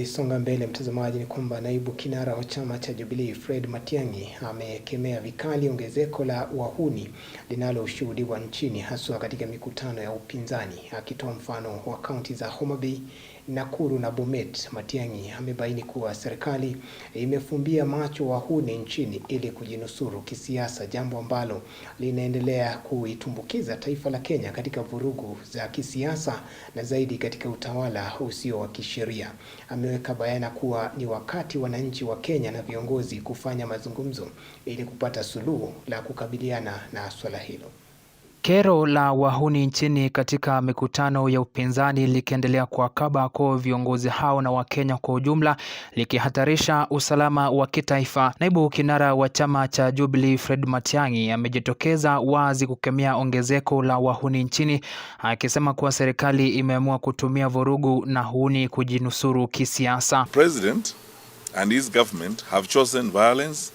Songa mbele mtazamaji, ni kwamba naibu kinara wa chama cha Jubilee Fred Matiang'i amekemea vikali ongezeko la wahuni linaloshuhudiwa nchini, haswa katika mikutano ya upinzani. Akitoa mfano wa kaunti za Homa Bay, Nakuru na Bomet, Matiang'i amebaini kuwa serikali imefumbia macho wahuni nchini ili kujinusuru kisiasa, jambo ambalo linaendelea kuitumbukiza taifa la Kenya katika vurugu za kisiasa na zaidi katika utawala usio wa kisheria. Ameweka bayana kuwa ni wakati wananchi wa Kenya na viongozi kufanya mazungumzo ili kupata suluhu la kukabiliana na swala hilo. Kero la wahuni nchini katika mikutano ya upinzani likiendelea kuwakaba kwa viongozi hao na Wakenya kwa ujumla, likihatarisha usalama wa kitaifa. Naibu kinara wa chama cha Jubilee Fred Matiang'i amejitokeza wazi kukemea ongezeko la wahuni nchini, akisema kuwa serikali imeamua kutumia vurugu na huni kujinusuru kisiasa. President and his government have chosen violence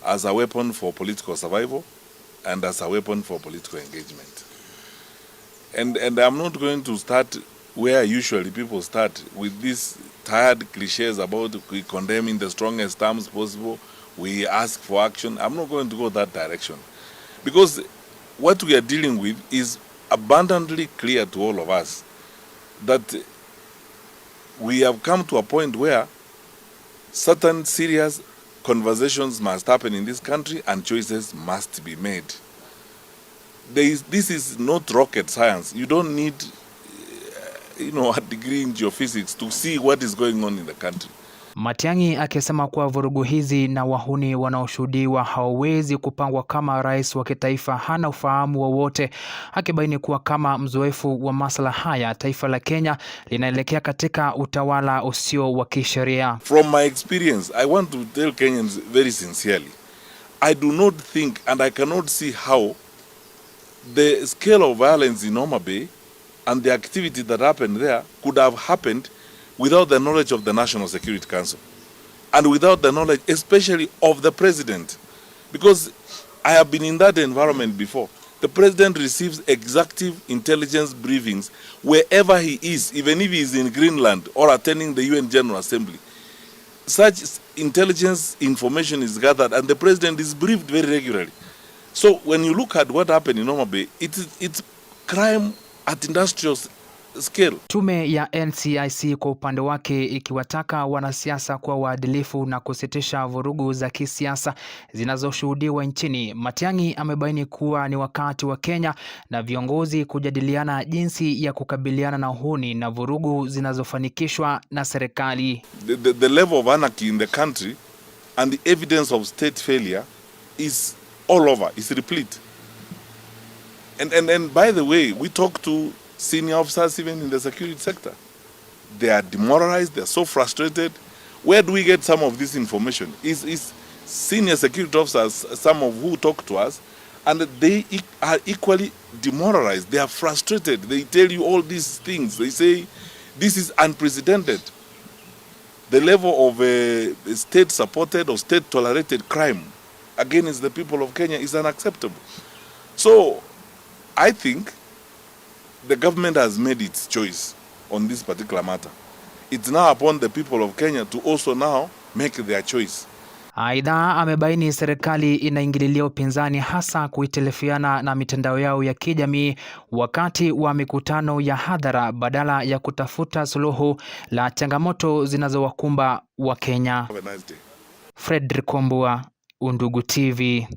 as a weapon for political survival and as a weapon for political engagement. And I'm not going to start where usually people start, with these tired cliches about we condemn in the strongest terms possible, we ask for action. I'm not going to go that direction, because what we are dealing with is abundantly clear to all of us that we have come to a point where certain serious conversations must happen in this country and choices must be made. This is not rocket science. You don't need a degree in geophysics to see what is going on in the country. Matiang'i akisema kuwa vurugu hizi na wahuni wanaoshuhudiwa hawawezi kupangwa kama rais wa kitaifa hana ufahamu wowote, akibaini kuwa kama mzoefu wa masuala haya taifa la Kenya linaelekea katika utawala usio wa kisheria. From my experience, I want to tell Kenyans very sincerely, I do not think and I cannot see how the scale of violence in Homa Bay and the activity that happened there could have happened without the knowledge of the National Security Council and without the knowledge especially of the president, because I have been in that environment before. The president receives executive intelligence briefings wherever he is, even if he is in Greenland or attending the UN General Assembly. Such intelligence information is gathered and the president is briefed very regularly. So when you look at what happened in Homa Bay, it's crime at industrial scale. Tume ya NCIC kwa upande wake ikiwataka wanasiasa kuwa waadilifu na kusitisha vurugu za kisiasa zinazoshuhudiwa nchini. Matiang'i amebaini kuwa ni wakati wa Kenya na viongozi kujadiliana jinsi ya kukabiliana na uhuni na vurugu zinazofanikishwa na serikali. The level of anarchy in the country and the evidence of state failure is all over, is replete. And by the way, we talk to senior officers even in the security sector. They are demoralized, they are so frustrated. Where do we get some of this information? Is senior security officers, some of who talk to us, and they are equally demoralized. They are frustrated. They tell you all these things. They say this is unprecedented. The level of state-supported or state-tolerated crime against the people of Kenya is unacceptable. So I think the government has made its choice on this particular matter. It's now upon the people of Kenya to also now make their choice. Aidha, amebaini serikali inaingililia upinzani hasa kuitelefiana na mitandao yao ya kijamii wakati wa mikutano ya hadhara badala ya kutafuta suluhu la changamoto zinazowakumba wa Kenya. Have a nice day. Fredrick Kwambua, Undugu TV.